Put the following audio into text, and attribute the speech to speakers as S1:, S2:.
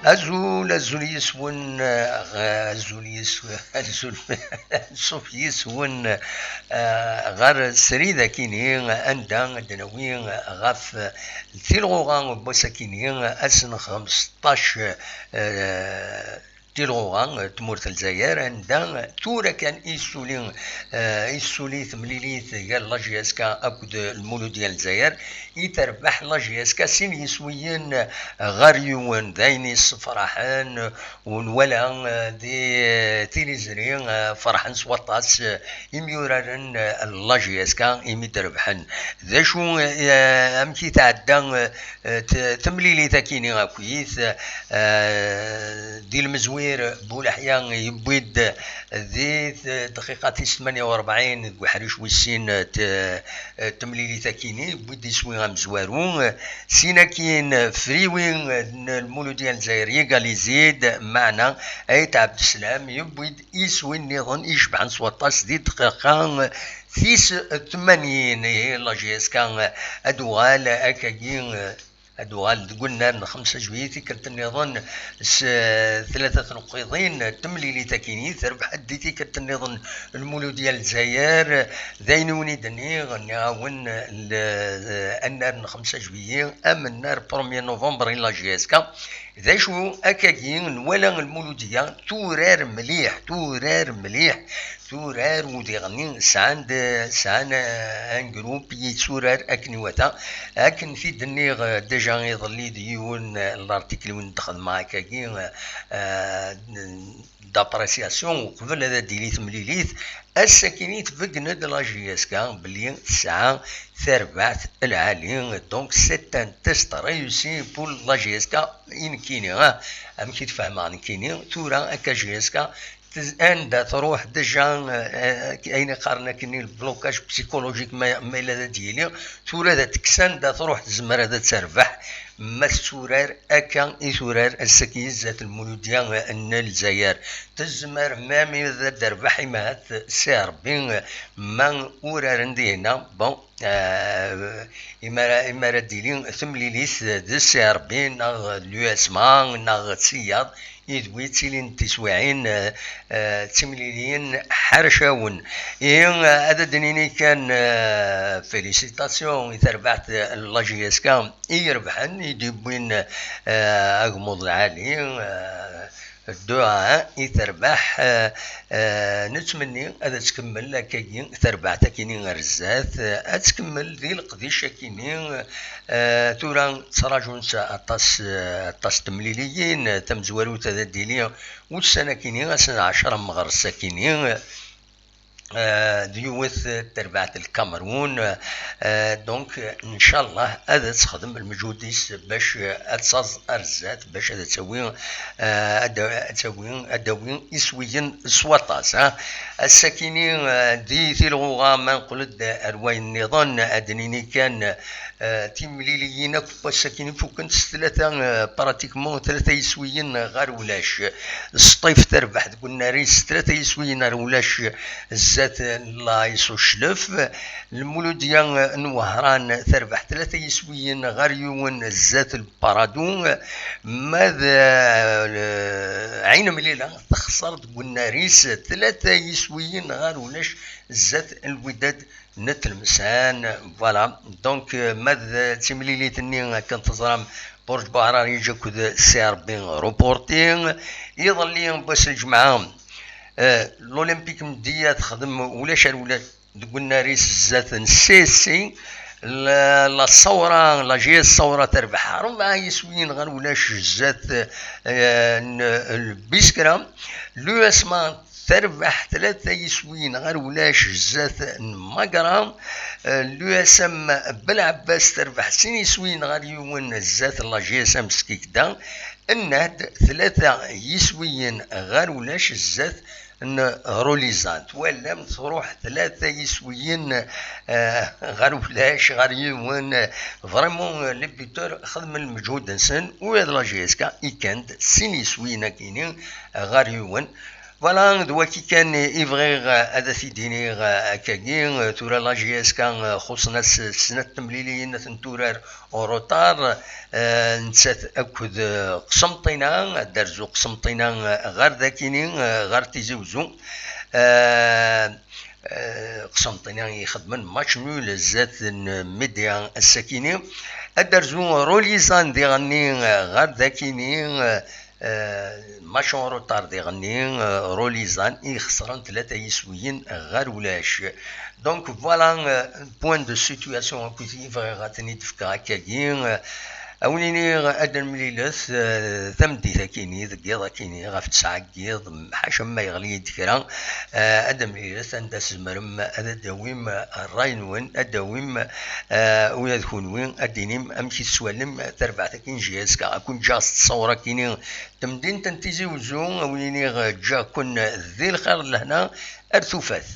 S1: أزول يسون أزول صوف يسون غير سريدة كيني أندا دنوين غاف تيلغوغان بوساكيني أسن 15 تيلغوغان تمورت الجزائر عندها تورا كان يسوليث مليليث قال لاجياسكا أكد المولود ديال الجزائر يتربح لاجياسكا سين يسويين غاريون داينيس فرحان ونولا دي تيليزرين فرحان سواطاس يميورارن لاجياسكا يمي تربحن ذا شو أمكي تعدى تمليلي تاكيني غاكويث دي المزوير بولحيان يبويد ذي دقيقة 48 وحريش ويسين تمليلي تاكيني بويد يسوي غام زوارون سينا كاين فريوين المولود ديال الجزائر يقال يزيد معنا ايت عبد السلام يبويد يسوي النظام يشبع عن 17 دقيقة 80 لاجيسكا ادوال اكاكين أدوال قلنا 5 جويتي كرت النظام 3 نقيضين تمليلي تاكيني تربح أديتي كرت النظام المولود ديال الجزائر ذاينوني دني غنعاون النار 5 جويي أم النار 1 نوفمبر إلا جيسكا ذا شو أكاكين ولا المولودية تورار مليح تورار ودي غني سعند ان جروب يتسورار اكن وتا اكن في دنيغ ديجا يظلي ديون الارتيكل وين دخل معاك كاين دابريسياسيون قبل هذا ديليت مليليت الساكنيت فقند لاجياسكا بلي ساعة ثربعت العالي دونك سيت ان تيست ريوسي بور لاجياسكا ان كيني ام كي تفهم عن كيني تورا اكا جياسكا عندها تروح ديجا اين قارنا كني البلوكاج بسيكولوجيك ما الا ديالي تورا دا تكسان دا تروح تزمر هذا تربح ما السورار اكا يسورار السكيز ذات المولوديا ان الجزائر تزمر مامي ذا دربحي ما هات سير بين ما ورار ندينا بون إمارة ديلين ثمليليث ذا سير بين ناغ اليواسمان ناغ تسياد يدوي تسيلين تسويعين تمليلين حرشاون هذا دنيني كان فيليسيتاسيون يتربعت لاجياسكا يربحن يدبوين أغمض العالي الدعاء يتربح نتمني هذا تكمل كاين تربعت كاينين غرزات تكمل ذي القضية كاينين تورا تراجعون طاس تمليليين تمزوارو تذديليا والسنة كاينين سنة 10 مغرسة كاينين ديوث تربعت الكاميرون دونك ان شاء الله هذا تخدم المجهوديس باش تصاز ارزات باش هذا تسوي ادوين يسويين سواطاس الساكنين دي ثيلغوغا ما نقول ارواي النظام ادنيني كان تيمليليين الساكنين فوق 3 براتيكمون 3 يسويين غير ولاش السطيف تربح قلنا ريس 3 يسويين غير ولاش زات لا يسو شلف المولوديا نوهران تربح 3 يسويين غير يون زات البارادون ماذا عين مليلة تخسر قلنا ريس 3 يسويين غير ولاش زات الوداد نتلمسان فوالا دونك ماذا تمليلي تني كنت تزرم برج بحران يجاك سير بين روبورتين يظل باش الجمعة الأولمبيك مدية تخدم ولا قلنا ريس زات نسيسي لا الثورة لا جي الثورة تربح ربع يسوين غير ولاش زات البيسكرا لو اسمان تربح 3 يسوين غير ولاش زات مقرام لو اسم بالعباس تربح 2 يسوين غير يون زات لا جي اس ام سكيكدا الناد ثلاثة يسويين غير ولاش الزات روليزانت ولا تروح ثلاثة يسويين غير ولاش غير يوان فريمون لي بيتور خدم المجهود انسان وهذا لا جي اس كا كانت سين يسويين كاينين غير يوان فوالا دواكي كان يبغي هذا تيديني كاكين تورا لا جي اس كان خصنا السنة التمليليين تورار اوروتار نسات اكد قسمطينا درزو قسمطينا غير ذاكيني غير تيزوزو قسمطينا يخدمن ماتش نول زات ميديا الساكيني الدرزو روليزان ديغني غير ذاكيني ماشون روتار ديغني روليزان يخسرن ثلاثة يسويين غير ولاش دونك فوالا بوان دو سيتوياسيون كنتي غاتني تفكر هكاكي أوليني أدن مليلث ثمدي ثاكيني ذكيض كيني غاف تسعة كيض حاشا ما يغلي دكرا أدن مليلث أنت سمرم أدا داويم الراينوين أداويم ويا ذكونوين أدينيم أمشي تسوالم تربع ثاكين جياس كون جاست صورة كيني تمدين تنتيزي وزون أوليني جا كون ذي الخير لهنا أرثوفاث